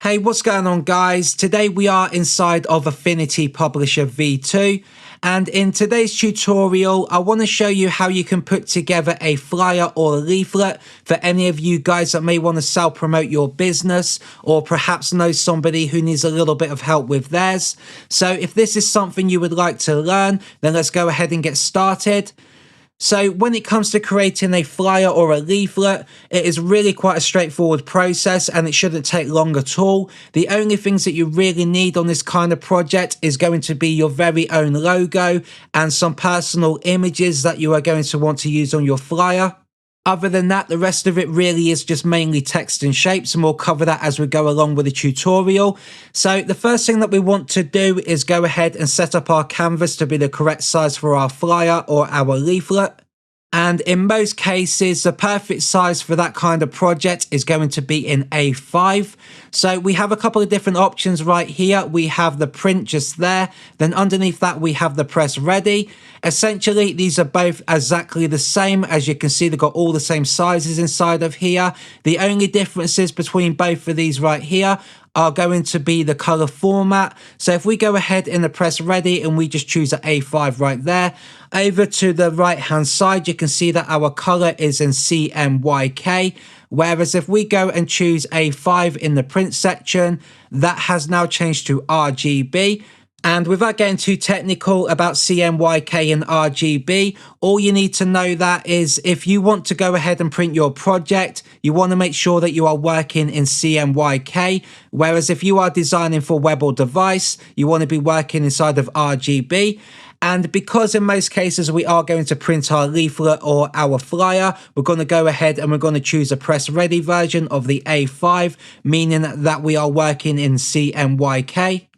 Hey, what's going on, guys? Today we are inside of Affinity Publisher V2, and in today's tutorial I want to show you how you can put together a flyer or a leaflet for any of you guys that may want to self-promote your business, or perhaps know somebody who needs a little bit of help with theirs. So if this is something you would like to learn, then let's go ahead and get started. So when it comes to creating a flyer or a leaflet, it is really quite a straightforward process and it shouldn't take long at all. The only things that you really need on this kind of project is going to be your very own logo and some personal images that you are going to want to use on your flyer. Other than that, the rest of it really is just mainly text and shapes, and we'll cover that as we go along with the tutorial. So the first thing that we want to do is go ahead and set up our canvas to be the correct size for our flyer or our leaflet. And in most cases, the perfect size for that kind of project is going to be in A5. So we have a couple of different options right here. We have the print just there. Then underneath that, we have the press ready. Essentially, these are both exactly the same. As you can see, they've got all the same sizes inside of here. The only differences between both of these right here are going to be the color format. So if we go ahead in the press ready and we just choose an A5 right there, over to the right hand side, you can see that our color is in CMYK. Whereas if we go and choose A5 in the print section, that has now changed to RGB. And without getting too technical about CMYK and RGB, all you need to know that is if you want to go ahead and print your project, you want to make sure that you are working in CMYK. Whereas if you are designing for web or device, you want to be working inside of RGB. And because in most cases we are going to print our leaflet or our flyer, we're going to go ahead and we're going to choose a press ready version of the A5, meaning that we are working in CMYK.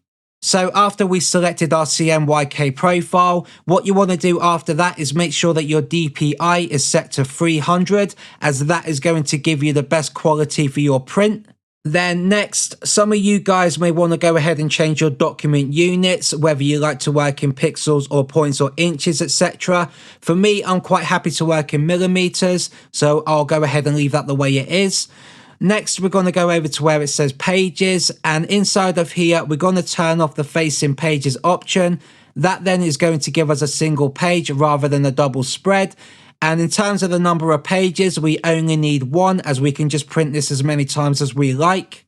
So after we selected our CMYK profile, what you want to do after that is make sure that your DPI is set to 300, as that is going to give you the best quality for your print. Then next, some of you guys may want to go ahead and change your document units, whether you like to work in pixels or points or inches, etc. For me, I'm quite happy to work in millimeters, so I'll go ahead and leave that the way it is. Next, we're going to go over to where it says pages, and inside of here, we're going to turn off the facing pages option. That then is going to give us a single page rather than a double spread. And in terms of the number of pages, we only need one, as we can just print this as many times as we like.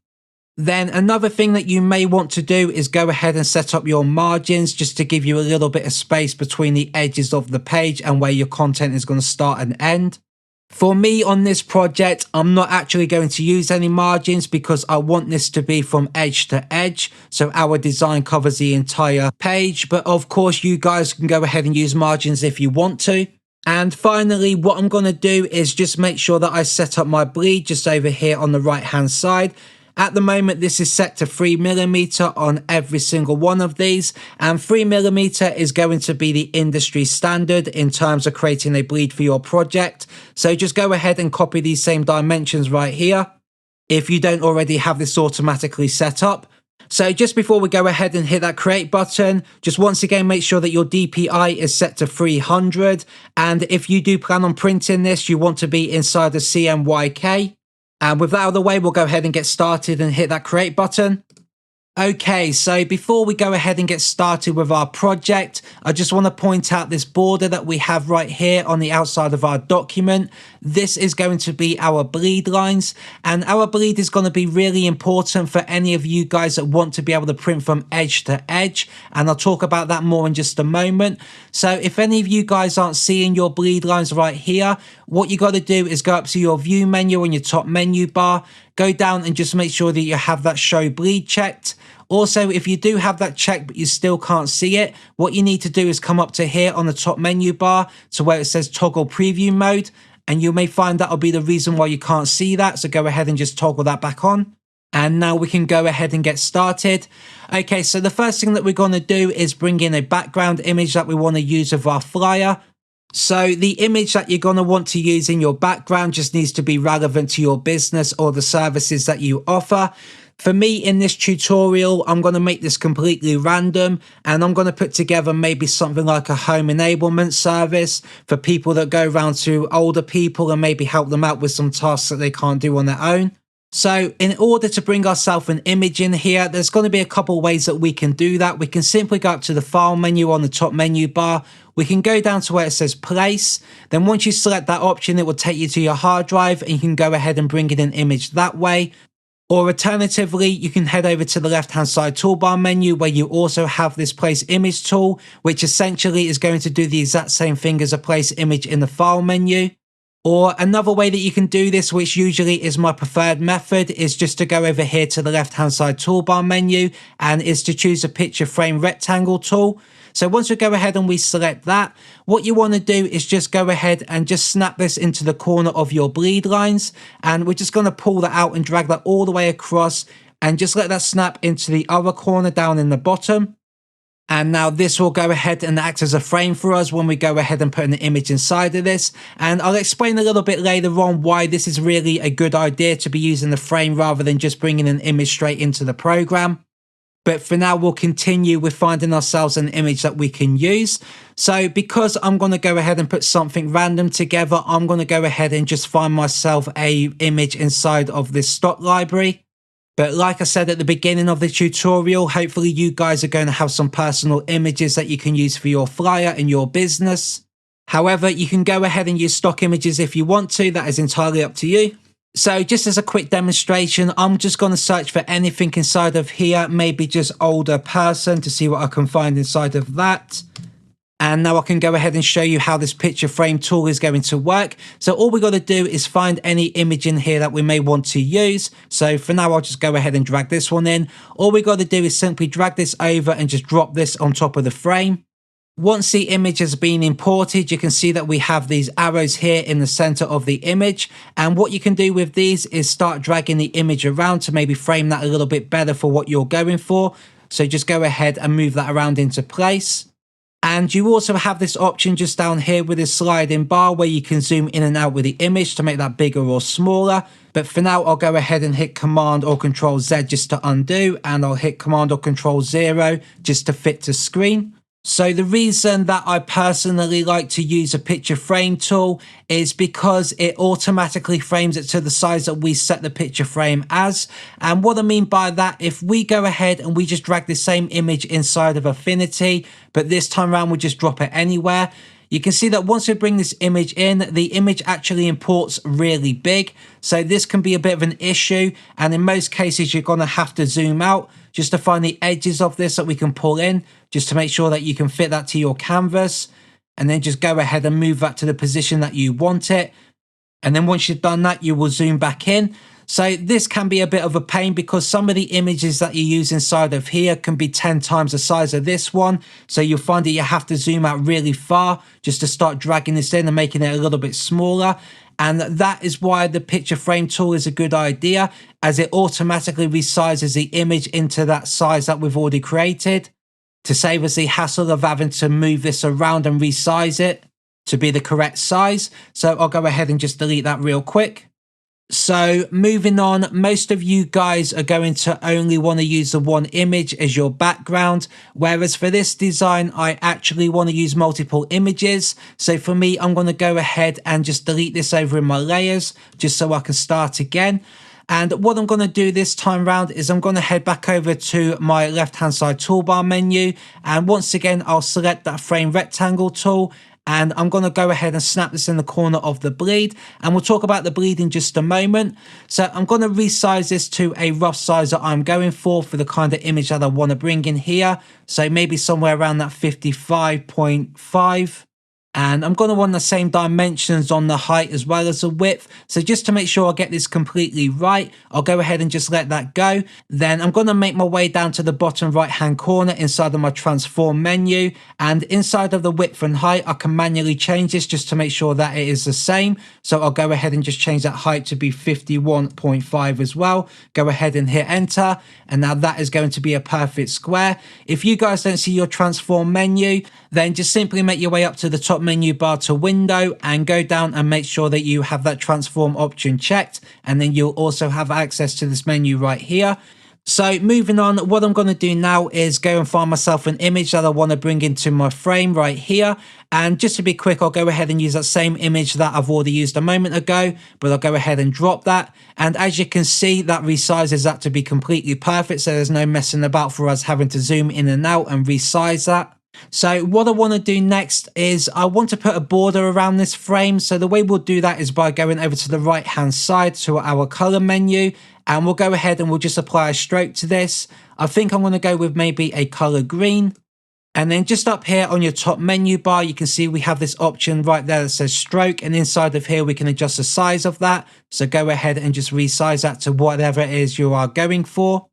Then another thing that you may want to do is go ahead and set up your margins, just to give you a little bit of space between the edges of the page and where your content is going to start and end. For me on this project, I'm not actually going to use any margins because I want this to be from edge to edge, so our design covers the entire page. But of course, you guys can go ahead and use margins if you want to. And finally, what I'm going to do is just make sure that I set up my bleed just over here on the right hand side. At the moment, this is set to 3mm on every single one of these, and 3mm is going to be the industry standard in terms of creating a bleed for your project. So just go ahead and copy these same dimensions right here if you don't already have this automatically set up. So just before we go ahead and hit that create button, just once again make sure that your DPI is set to 300, and if you do plan on printing this, you want to be inside of CMYK. And with that out of the way, we'll go ahead and get started and hit that create button. Okay, so before we go ahead and get started with our project, I just want to point out this border that we have right here on the outside of our document. This is going to be our bleed lines, and our bleed is going to be really important for any of you guys that want to be able to print from edge to edge, and I'll talk about that more in just a moment. So if any of you guys aren't seeing your bleed lines right here, what you got to do is go up to your view menu on your top menu bar, go down and just make sure that you have that show bleed checked. Also, if you do have that checked but you still can't see it, what you need to do is come up to here on the top menu bar to where it says toggle preview mode, and you may find that'll be the reason why you can't see that, so go ahead and just toggle that back on. And now we can go ahead and get started. Okay, so the first thing that we're going to do is bring in a background image that we want to use of our flyer. So the image that you're going to want to use in your background just needs to be relevant to your business or the services that you offer. For me, in this tutorial, I'm going to make this completely random, and I'm going to put together maybe something like a home enablement service for people that go around to older people and maybe help them out with some tasks that they can't do on their own. So in order to bring ourselves an image in here, there's going to be a couple ways that we can do that. We can simply go up to the file menu on the top menu bar. We can go down to where it says place. Then once you select that option, it will take you to your hard drive and you can go ahead and bring in an image that way. Or alternatively, you can head over to the left-hand side toolbar menu where you also have this place image tool, which essentially is going to do the exact same thing as a place image in the file menu. Or another way that you can do this, which usually is my preferred method, is just to go over here to the left-hand side toolbar menu and is to choose a picture frame rectangle tool. So once we go ahead and we select that, what you want to do is just go ahead and just snap this into the corner of your bleed lines. And we're just going to pull that out and drag that all the way across and just let that snap into the other corner down in the bottom. And now this will go ahead and act as a frame for us when we go ahead and put an image inside of this. And I'll explain a little bit later on why this is really a good idea to be using the frame rather than just bringing an image straight into the program. But for now, we'll continue with finding ourselves an image that we can use. So because I'm going to go ahead and put something random together, I'm going to go ahead and just find myself an image inside of this stock library. But like I said at the beginning of the tutorial, hopefully you guys are going to have some personal images that you can use for your flyer in your business. However, you can go ahead and use stock images if you want to. That is entirely up to you. So just as a quick demonstration, I'm just going to search for anything inside of here, maybe just older person, to see what I can find inside of that. And now I can go ahead and show you how this picture frame tool is going to work. So all we got to do is find any image in here that we may want to use. So for now, I'll just go ahead and drag this one in. All we got to do is simply drag this over and just drop this on top of the frame. Once the image has been imported, you can see that we have these arrows here in the center of the image. And what you can do with these is start dragging the image around to maybe frame that a little bit better for what you're going for. So just go ahead and move that around into place. And you also have this option just down here with this sliding bar where you can zoom in and out with the image to make that bigger or smaller. But for now, I'll go ahead and hit Command or Control Z just to undo, and I'll hit Command or Control 0 just to fit to screen. So the reason that I personally like to use a picture frame tool is because it automatically frames it to the size that we set the picture frame as. And what I mean by that, if we go ahead and we just drag the same image inside of Affinity, but this time around we just drop it anywhere, you can see that once we bring this image in, the image actually imports really big. So this can be a bit of an issue. And in most cases, you're going to have to zoom out just to find the edges of this that we can pull in, just to make sure that you can fit that to your canvas. And then just go ahead and move that to the position that you want it. And then once you've done that, you will zoom back in. So this can be a bit of a pain because some of the images that you use inside of here can be 10 times the size of this one. So you'll find that you have to zoom out really far just to start dragging this in and making it a little bit smaller. And that is why the picture frame tool is a good idea, as it automatically resizes the image into that size that we've already created to save us the hassle of having to move this around and resize it to be the correct size. So I'll go ahead and just delete that real quick. So moving on, most of you guys are going to only want to use the one image as your background, whereas for this design, I actually want to use multiple images. So for me, I'm going to go ahead and just delete this over in my layers, just so I can start again. And what I'm going to do this time around is I'm going to head back over to my left-hand side toolbar menu. And once again, I'll select that frame rectangle tool. And I'm going to go ahead and snap this in the corner of the bleed. And we'll talk about the bleed in just a moment. So I'm going to resize this to a rough size that I'm going for the kind of image that I want to bring in here. So maybe somewhere around that 55.5. And I'm going to want the same dimensions on the height as well as the width. So just to make sure I get this completely right, I'll go ahead and just let that go. Then I'm going to make my way down to the bottom right hand corner inside of my transform menu. And inside of the width and height, I can manually change this just to make sure that it is the same. So I'll go ahead and just change that height to be 51.5 as well. Go ahead and hit enter. And now that is going to be a perfect square. If you guys don't see your transform menu, then just simply make your way up to the top menu bar to window and go down and make sure that you have that transform option checked, and then you'll also have access to this menu right here. So moving on, what I'm going to do now is go and find myself an image that I want to bring into my frame right here. And just to be quick, I'll go ahead and use that same image that I've already used a moment ago, but I'll go ahead and drop that. And as you can see, that resizes that to be completely perfect. So there's no messing about for us having to zoom in and out and resize that. So what I want to do next is I want to put a border around this frame. So the way we'll do that is by going over to the right hand side to our color menu, and we'll go ahead and we'll just apply a stroke to this. I think I'm going to go with maybe a color green. And then just up here on your top menu bar, you can see we have this option right there that says stroke, and inside of here we can adjust the size of that. So go ahead and just resize that to whatever it is you are going for.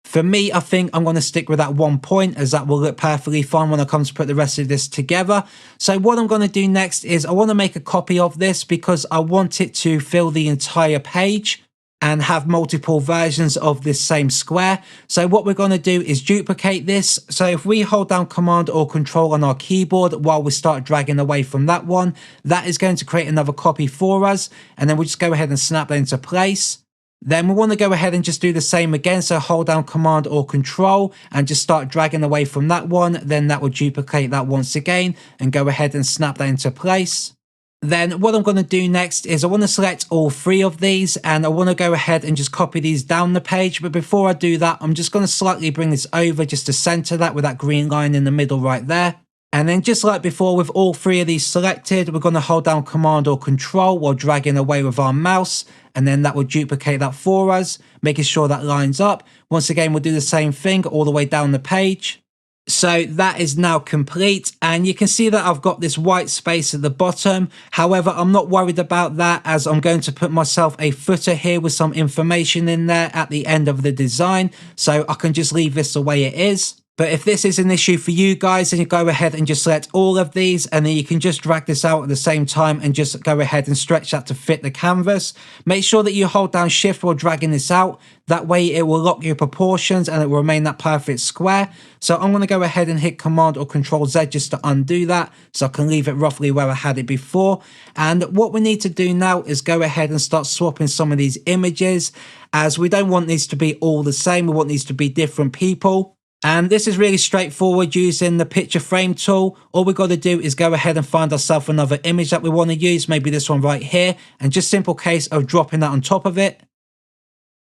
For me, I think I'm going to stick with that 1 point, as that will look perfectly fine when I come to put the rest of this together. So what I'm going to do next is I want to make a copy of this because I want it to fill the entire page and have multiple versions of this same square. So what we're going to do is duplicate this. So if we hold down Command or Control on our keyboard while we start dragging away from that one, that is going to create another copy for us. And then we'll just go ahead and snap that into place. Then we want to go ahead and just do the same again. So hold down Command or Control and just start dragging away from that one. Then that will duplicate that once again and go ahead and snap that into place. Then what I'm going to do next is I want to select all three of these and I want to go ahead and just copy these down the page. But before I do that, I'm just going to slightly bring this over just to center that with that green line in the middle right there. And then just like before, with all three of these selected, we're going to hold down Command or Control while dragging away with our mouse. And then that will duplicate that for us, making sure that lines up. Once again, we'll do the same thing all the way down the page. So that is now complete, and you can see that I've got this white space at the bottom. However, I'm not worried about that, as I'm going to put myself a footer here with some information in there at the end of the design, so I can just leave this the way it is. But if this is an issue for you guys, then you go ahead and just select all of these, and then you can just drag this out at the same time and just go ahead and stretch that to fit the canvas. Make sure that you hold down Shift while dragging this out. That way it will lock your proportions and it will remain that perfect square. So I'm going to go ahead and hit Command or Control Z just to undo that, so I can leave it roughly where I had it before. And what we need to do now is go ahead and start swapping some of these images, as we don't want these to be all the same. We want these to be different people. And this is really straightforward using the picture frame tool. All we've got to do is go ahead and find ourselves another image that we want to use, maybe this one right here, and just simple case of dropping that on top of it.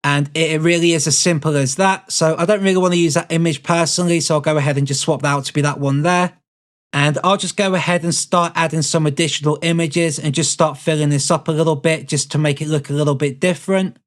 And it really is as simple as that. So I don't really want to use that image personally, so I'll go ahead and just swap that out to be that one there. And I'll just go ahead and start adding some additional images and just start filling this up a little bit just to make it look a little bit different.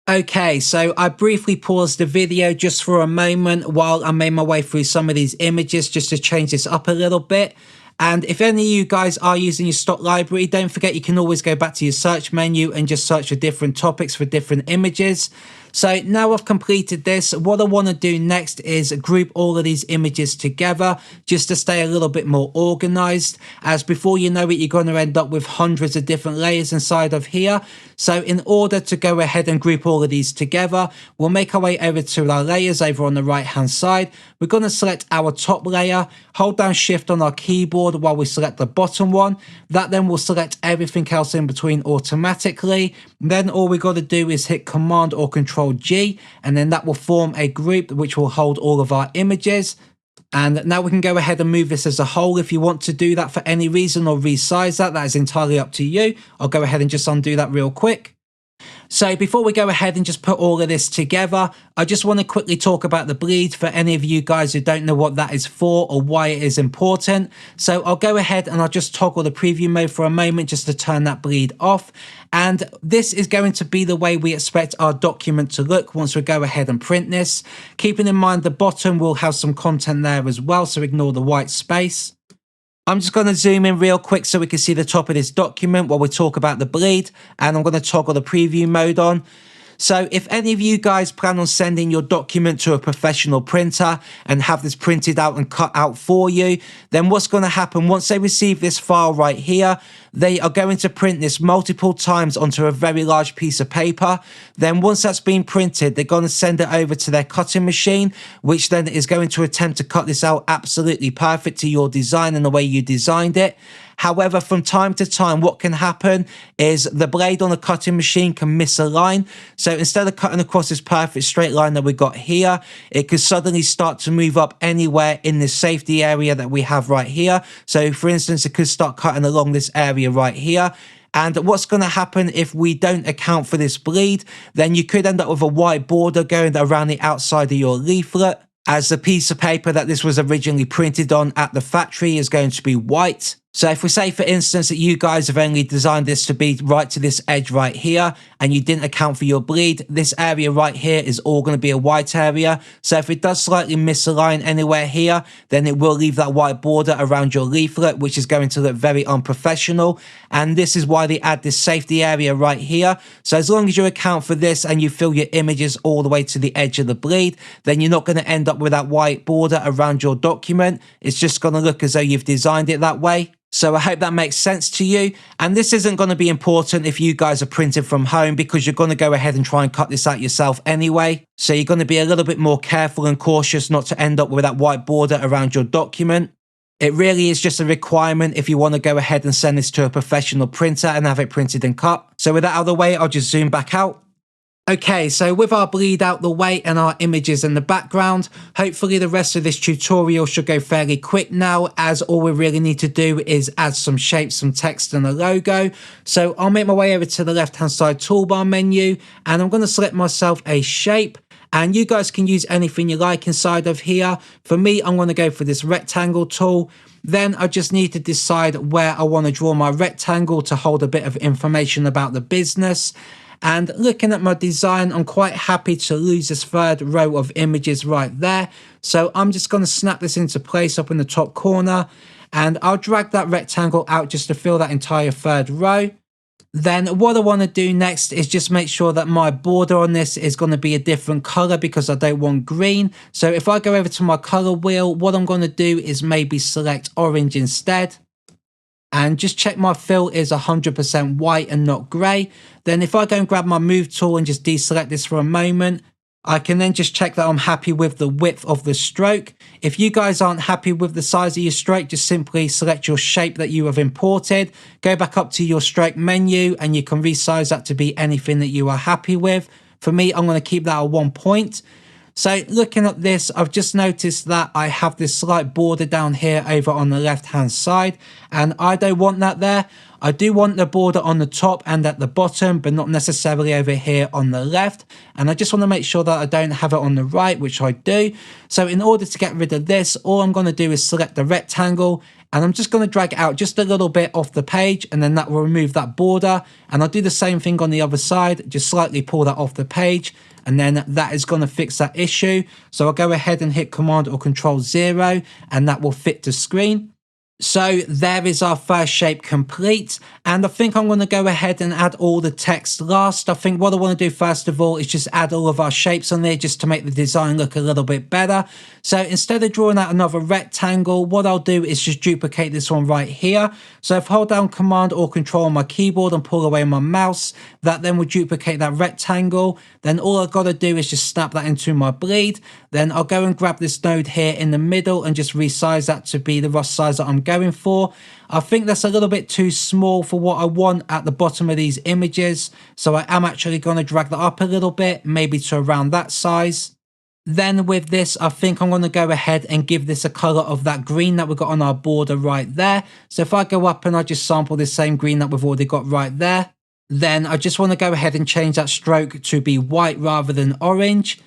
Okay, so I briefly paused the video just for a moment while I made my way through some of these images just to change this up a little bit. And if any of you guys are using your stock library, don't forget you can always go back to your search menu and just search for different topics for different images. So now I've completed this, what I want to do next is group all of these images together just to stay a little bit more organized, as before you know it, you're going to end up with hundreds of different layers inside of here. So in order to go ahead and group all of these together, we'll make our way over to our layers over on the right hand side. We're going to select our top layer, hold down Shift on our keyboard while we select the bottom one. That then will select everything else in between automatically. Then all we got to do is hit Command or Control G, and then that will form a group which will hold all of our images. And now we can go ahead and move this as a whole. If you want to do that for any reason or resize that, that is entirely up to you. I'll go ahead and just undo that real quick. So before we go ahead and just put all of this together, I just want to quickly talk about the bleed for any of you guys who don't know what that is for or why it is important. So I'll go ahead and I'll just toggle the preview mode for a moment just to turn that bleed off. And this is going to be the way we expect our document to look once we go ahead and print this. Keeping in mind the bottom will have some content there as well, so ignore the white space. I'm just going to zoom in real quick so we can see the top of this document while we talk about the bleed, and I'm going to toggle the preview mode on. So if any of you guys plan on sending your document to a professional printer and have this printed out and cut out for you, then what's going to happen once they receive this file right here, they are going to print this multiple times onto a very large piece of paper. Then once that's been printed, they're going to send it over to their cutting machine, which then is going to attempt to cut this out absolutely perfect to your design and the way you designed it. However, from time to time, what can happen is the blade on the cutting machine can misalign. So instead of cutting across this perfect straight line that we got here, it could suddenly start to move up anywhere in this safety area that we have right here. So for instance, it could start cutting along this area right here. And what's going to happen if we don't account for this bleed, then you could end up with a white border going around the outside of your leaflet, as the piece of paper that this was originally printed on at the factory is going to be white. So if we say, for instance, that you guys have only designed this to be right to this edge right here, and you didn't account for your bleed, this area right here is all going to be a white area. So if it does slightly misalign anywhere here, then it will leave that white border around your leaflet, which is going to look very unprofessional. And this is why they add this safety area right here. So as long as you account for this and you fill your images all the way to the edge of the bleed, then you're not going to end up with that white border around your document. It's just going to look as though you've designed it that way. So I hope that makes sense to you. And this isn't going to be important if you guys are printing from home, because you're going to go ahead and try and cut this out yourself anyway. So you're going to be a little bit more careful and cautious not to end up with that white border around your document. It really is just a requirement if you want to go ahead and send this to a professional printer and have it printed and cut. So with that out of the way, I'll just zoom back out. Okay, so with our bleed out the way and our images in the background, hopefully the rest of this tutorial should go fairly quick now, as all we really need to do is add some shapes, some text and a logo. So I'll make my way over to the left hand side toolbar menu, and I'm going to select myself a shape. And you guys can use anything you like inside of here. For me, I'm going to go for this rectangle tool. Then I just need to decide where I want to draw my rectangle to hold a bit of information about the business. And looking at my design, I'm quite happy to lose this third row of images right there. So I'm just going to snap this into place up in the top corner, and I'll drag that rectangle out just to fill that entire third row. Then what I want to do next is just make sure that my border on this is going to be a different color, because I don't want green. So if I go over to my color wheel, what I'm going to do is maybe select orange instead. And just check my fill is 100% white and not grey. Then if I go and grab my move tool and just deselect this for a moment, I can then just check that I'm happy with the width of the stroke. If you guys aren't happy with the size of your stroke, just simply select your shape that you have imported, go back up to your stroke menu, and you can resize that to be anything that you are happy with. For me, I'm going to keep that at 1 point. So looking at this, I've just noticed that I have this slight border down here over on the left hand side, and I don't want that there. I do want the border on the top and at the bottom, but not necessarily over here on the left. And I just want to make sure that I don't have it on the right, which I do. So in order to get rid of this, all I'm going to do is select the rectangle, and I'm just going to drag it out just a little bit off the page, and then that will remove that border. And I'll do the same thing on the other side, just slightly pull that off the page, and then that is going to fix that issue. So I'll go ahead and hit Command or Control 0, and that will fit the screen. So there is our first shape complete, and I think I'm going to go ahead and add all the text last. I think what I want to do first of all is just add all of our shapes on there just to make the design look a little bit better. So instead of drawing out another rectangle, what I'll do is just duplicate this one right here. So if I hold down Command or Control on my keyboard and pull away my mouse, that then will duplicate that rectangle. Then all I've got to do is just snap that into my bleed. Then I'll go and grab this node here in the middle and just resize that to be the rough size that I'm going for. I think that's a little bit too small for what I want at the bottom of these images, so I am actually going to drag that up a little bit, maybe to around that size. Then with this, I think I'm going to go ahead and give this a color of that green that we've got on our border right there. So if I go up and I just sample the same green that we've already got right there, then I just want to go ahead and change that stroke to be white rather than orange.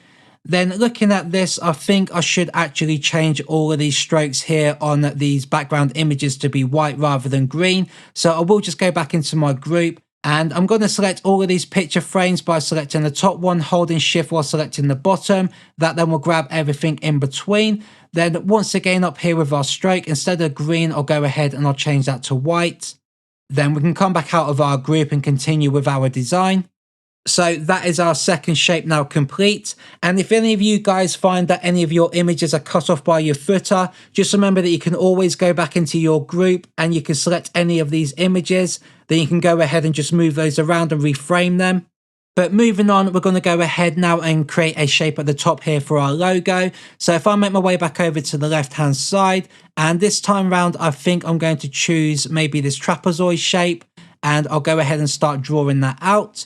Then looking at this, I think I should actually change all of these strokes here on these background images to be white rather than green. So I will just go back into my group, and I'm going to select all of these picture frames by selecting the top one, holding shift while selecting the bottom. That then will grab everything in between. Then once again up here with our stroke, instead of green, I'll go ahead and I'll change that to white. Then we can come back out of our group and continue with our design. So that is our second shape now complete. And if any of you guys find that any of your images are cut off by your footer, just remember that you can always go back into your group and you can select any of these images. Then you can go ahead and just move those around and reframe them. But moving on, we're going to go ahead now and create a shape at the top here for our logo. So if I make my way back over to the left hand side, and this time round, I think I'm going to choose maybe this trapezoid shape, and I'll go ahead and start drawing that out.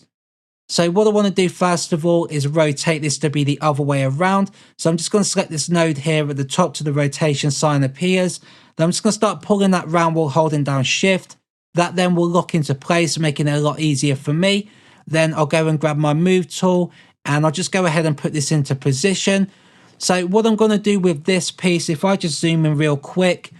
So what I want to do first of all is rotate this to be the other way around. So I'm just going to select this node here at the top to the rotation sign appears. Then I'm just going to start pulling that round while holding down shift. That then will lock into place, making it a lot easier for me. Then I'll go and grab my move tool and I'll just go ahead and put this into position. So what I'm going to do with this piece, if I just zoom in real quick,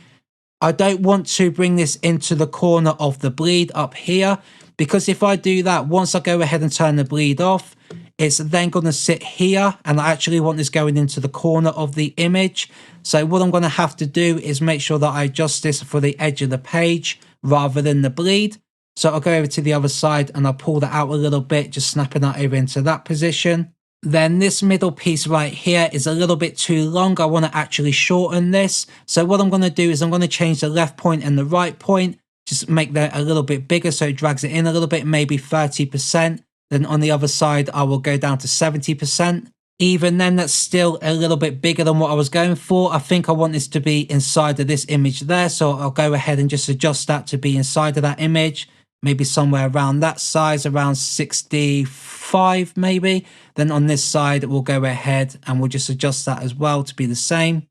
I don't want to bring this into the corner of the bleed up here, because if I do that, once I go ahead and turn the bleed off, it's then going to sit here, and I actually want this going into the corner of the image. So what I'm going to have to do is make sure that I adjust this for the edge of the page rather than the bleed. So I'll go over to the other side and I'll pull that out a little bit, just snapping that over into that position. Then this middle piece right here is a little bit too long. I want to actually shorten this. So what I'm going to do is I'm going to change the left point and the right point, just make that a little bit bigger so it drags it in a little bit, maybe 30%. Then on the other side, I will go down to 70%. Even then, that's still a little bit bigger than what I was going for. I think I want this to be inside of this image there. So I'll go ahead and just adjust that to be inside of that image. Maybe somewhere around that size, around 65 maybe. Then on this side, we'll go ahead and we'll just adjust that as well to be the same.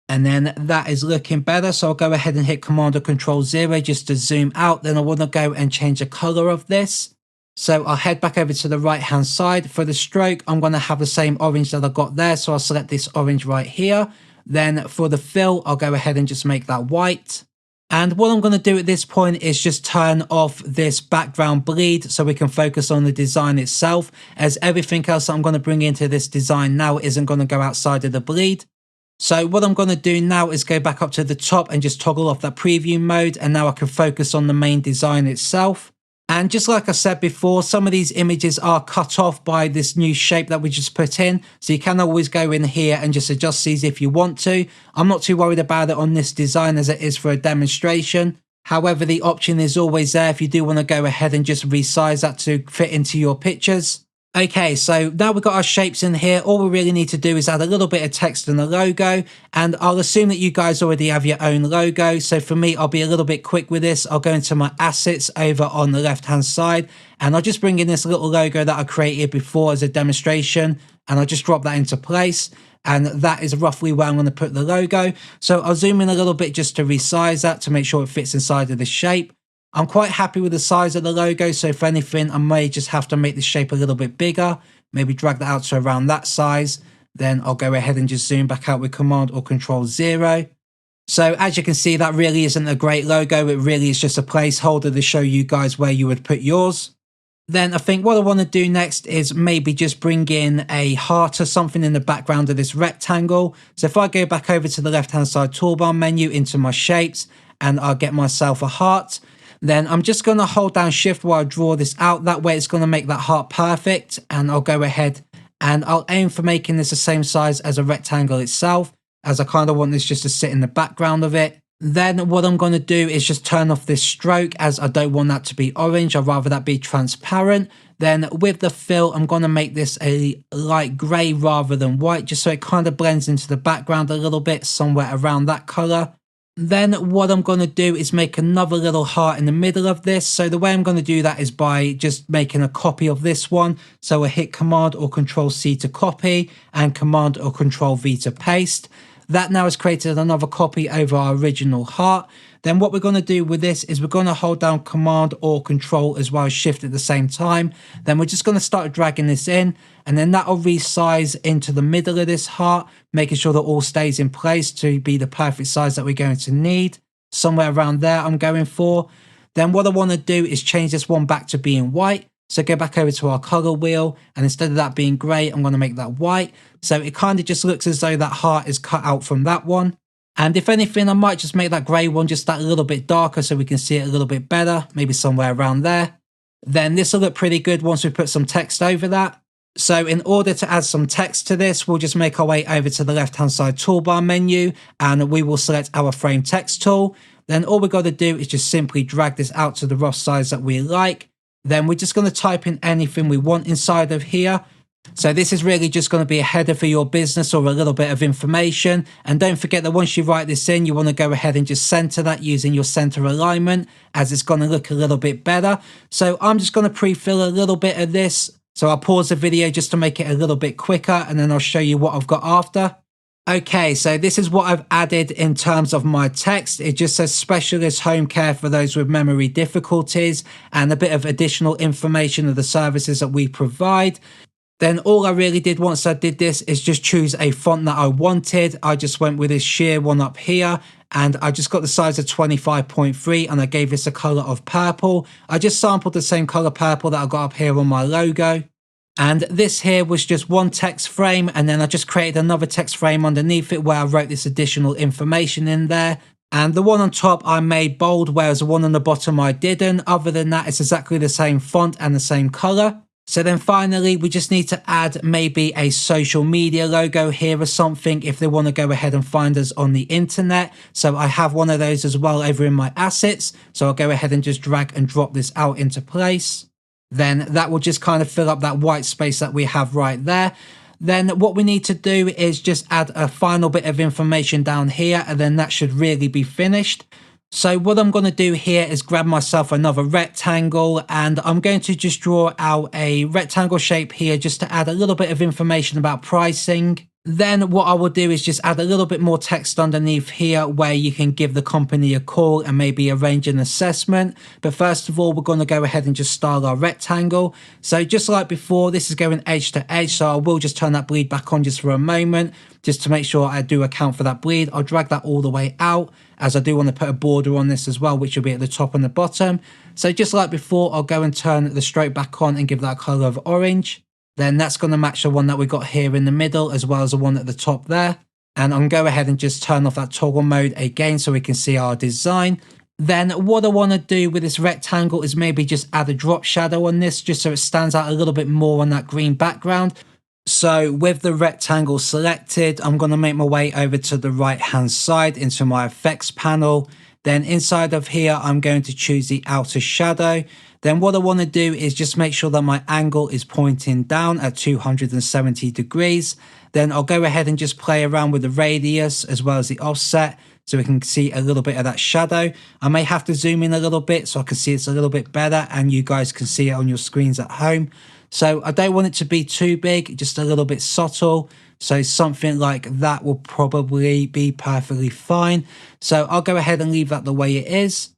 And then that is looking better. So I'll go ahead and hit Command or Control 0 just to zoom out. Then I want to go and change the color of this. So I'll head back over to the right hand side. For the stroke, I'm going to have the same orange that I got there. So I'll select this orange right here. Then for the fill, I'll go ahead and just make that white. And what I'm going to do at this point is just turn off this background bleed so we can focus on the design itself, as everything else that I'm going to bring into this design now isn't going to go outside of the bleed. So what I'm going to do now is go back up to the top and just toggle off that preview mode, and now I can focus on the main design itself. And just like I said before, some of these images are cut off by this new shape that we just put in. So you can always go in here and just adjust these if you want to. I'm not too worried about it on this design as it is for a demonstration. However, the option is always there if you do want to go ahead and just resize that to fit into your pictures. Okay, so now we've got our shapes in here. All we really need to do is add a little bit of text and a logo, and I'll assume that you guys already have your own logo. So for me, I'll be a little bit quick with this. I'll go into my assets over on the left-hand side, and I'll just bring in this little logo that I created before as a demonstration, and I'll just drop that into place. And that is roughly where I'm going to put the logo. So I'll zoom in a little bit just to resize that to make sure it fits inside of the shape. I'm quite happy with the size of the logo, so if anything, I may just have to make the shape a little bit bigger, maybe drag that out to around that size. Then I'll go ahead and just zoom back out with Command or Control 0. So as you can see, that really isn't a great logo. It really is just a placeholder to show you guys where you would put yours. Then I think what I want to do next is maybe just bring in a heart or something in the background of this rectangle. So if I go back over to the left-hand side toolbar menu into my shapes, and I'll get myself a heart. Then I'm just going to hold down shift while I draw this out. That way it's going to make that heart perfect. And I'll go ahead and I'll aim for making this the same size as a rectangle itself, as I kind of want this just to sit in the background of it. Then what I'm going to do is just turn off this stroke, as I don't want that to be orange. I'd rather that be transparent. Then with the fill, I'm going to make this a light grey rather than white, just so it kind of blends into the background a little bit, somewhere around that colour. Then what I'm going to do is make another little heart in the middle of this. So the way I'm going to do that is by just making a copy of this one. So I hit Command or Control C to copy and Command or Control V to paste. That now has created another copy over our original heart. Then what we're going to do with this is we're going to hold down Command or Control as well as Shift at the same time. Then we're just going to start dragging this in, and then that'll resize into the middle of this heart, making sure that all stays in place to be the perfect size that we're going to need. Somewhere around there I'm going for. Then what I want to do is change this one back to being white. So go back over to our color wheel, and instead of that being grey, I'm going to make that white. So it kind of just looks as though that heart is cut out from that one. And if anything, I might just make that grey one just that little bit darker so we can see it a little bit better, maybe somewhere around there. then this will look pretty good once we put some text over that. So in order to add some text to this, we'll just make our way over to the left-hand side toolbar menu, and we will select our frame text tool. Then all we've got to do is just simply drag this out to the rough size that we like. Then we're just going to type in anything we want inside of here. So this is really just going to be a header for your business or a little bit of information. And don't forget that once you write this in, you want to go ahead and just center that using your center alignment, as it's going to look a little bit better. So I'm just going to pre-fill a little bit of this. So I'll pause the video just to make it a little bit quicker, and then I'll show you what I've got after. Okay, so this is what I've added in terms of my text. It just says specialist home care for those with memory difficulties, and a bit of additional information of the services that we provide. Then all I really did once I did this is just choose a font that I wanted. I just went with this sheer one up here, and I just got the size of 25.3, and I gave this a color of purple. I just sampled the same color purple that I got up here on my logo. And this here was just one text frame, and then I just created another text frame underneath it where I wrote this additional information in there. And the one on top I made bold, whereas the one on the bottom I didn't. Other than that, it's exactly the same font and the same color. So then finally, we just need to add maybe a social media logo here or something if they want to go ahead and find us on the internet. So I have one of those as well over in my assets. So I'll go ahead and just drag and drop this out into place. Then that will just kind of fill up that white space that we have right there. Then what we need to do is just add a final bit of information down here, and then that should really be finished. So what I'm going to do here is grab myself another rectangle, and I'm going to just draw out a rectangle shape here just to add a little bit of information about pricing. Then what I will do is just add a little bit more text underneath here where you can give the company a call and maybe arrange an assessment. But first of all, we're going to go ahead and just style our rectangle. So just like before, this is going edge to edge. So I will just turn that bleed back on just for a moment, just to make sure I do account for that bleed. I'll drag that all the way out, as I do want to put a border on this as well, which will be at the top and the bottom. So just like before, I'll go and turn the stroke back on and give that a color of orange. Then that's going to match the one that we got here in the middle, as well as the one at the top there. And I'm going to go ahead and just turn off that toggle mode again so we can see our design. Then what I want to do with this rectangle is maybe just add a drop shadow on this, just so it stands out a little bit more on that green background. So with the rectangle selected, I'm going to make my way over to the right hand side into my effects panel. Then inside of here, I'm going to choose the outer shadow. Then what I want to do is just make sure that my angle is pointing down at 270 degrees. Then I'll go ahead and just play around with the radius as well as the offset, so we can see a little bit of that shadow. I may have to zoom in a little bit so I can see it's a little bit better, and you guys can see it on your screens at home. So I don't want it to be too big, just a little bit subtle. So something like that will probably be perfectly fine. So I'll go ahead and leave that the way it is.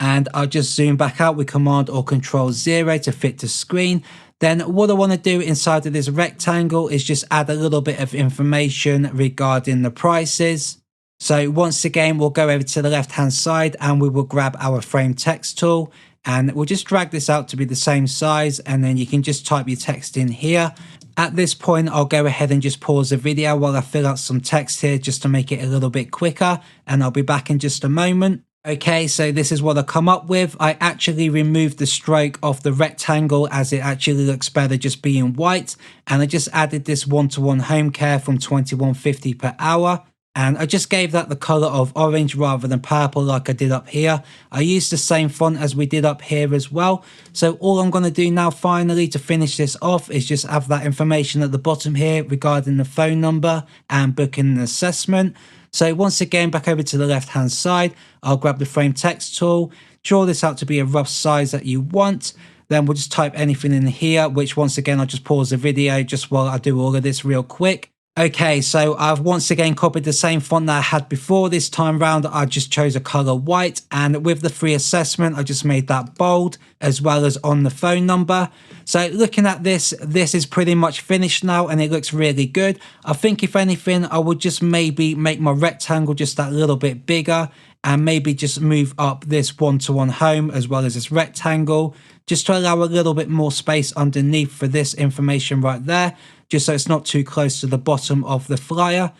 And I'll just zoom back out with Command or Control 0 to fit the screen. Then what I want to do inside of this rectangle is just add a little bit of information regarding the prices. So once again, we'll go over to the left hand side and we will grab our frame text tool, and we'll just drag this out to be the same size, and then you can just type your text in here. At this point, I'll go ahead and just pause the video while I fill out some text here just to make it a little bit quicker, and I'll be back in just a moment. Okay, so this is what I come up with. I actually removed the stroke off the rectangle as it actually looks better just being white. And I just added this one-to-one home care from $21.50 per hour. And I just gave that the color of orange rather than purple like I did up here. I used the same font as we did up here as well. So all I'm going to do now finally to finish this off is just have that information at the bottom here regarding the phone number and booking an assessment. So once again, back over to the left hand side, I'll grab the frame text tool, draw this out to be a rough size that you want. Then we'll just type anything in here, which once again, I'll just pause the video just while I do all of this real quick. Okay, so I've once again copied the same font that I had before. This time round, I just chose a color white, and with the free assessment, I just made that bold as well as on the phone number. So looking at this, this is pretty much finished now and it looks really good. I think if anything, I would just maybe make my rectangle just that little bit bigger and maybe just move up this one-to-one home as well as this rectangle, just to allow a little bit more space underneath for this information right there, just so it's not too close to the bottom of the flyer.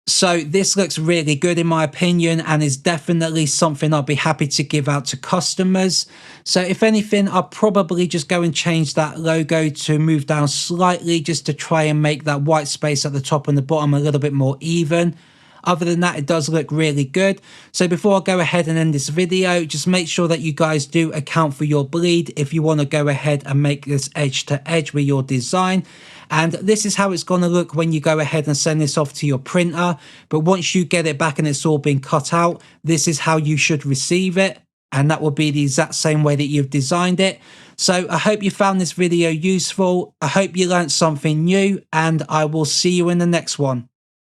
So this looks really good in my opinion, and is definitely something I'll be happy to give out to customers. So if anything, I'll probably just go and change that logo to move down slightly, just to try and make that white space at the top and the bottom a little bit more even. Other than that, it does look really good. So before I go ahead and end this video, just make sure that you guys do account for your bleed if you want to go ahead and make this edge to edge with your design. And this is how it's going to look when you go ahead and send this off to your printer. But once you get it back and it's all been cut out, this is how you should receive it. And that will be the exact same way that you've designed it. So I hope you found this video useful. I hope you learned something new, and I will see you in the next one.